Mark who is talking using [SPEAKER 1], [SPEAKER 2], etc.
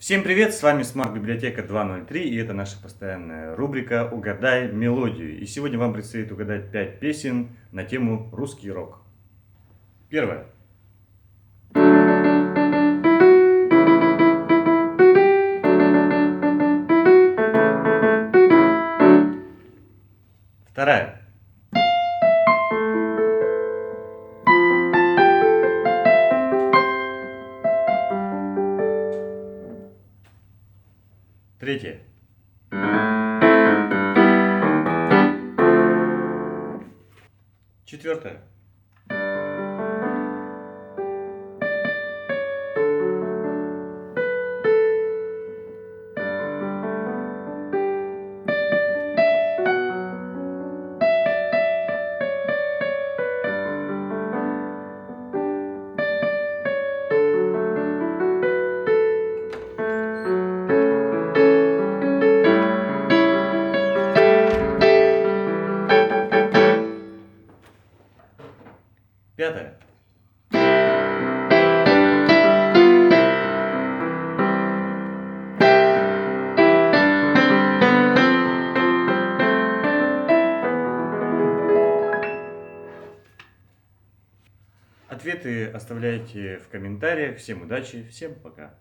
[SPEAKER 1] Всем привет, с вами Смарт-библиотека 203, и это наша постоянная рубрика «Угадай мелодию». И сегодня вам предстоит угадать 5 песен на тему русский рок. Первая. Вторая. Третья. Четвертая. Пятая. Ответы оставляйте в комментариях. Всем удачи, всем пока.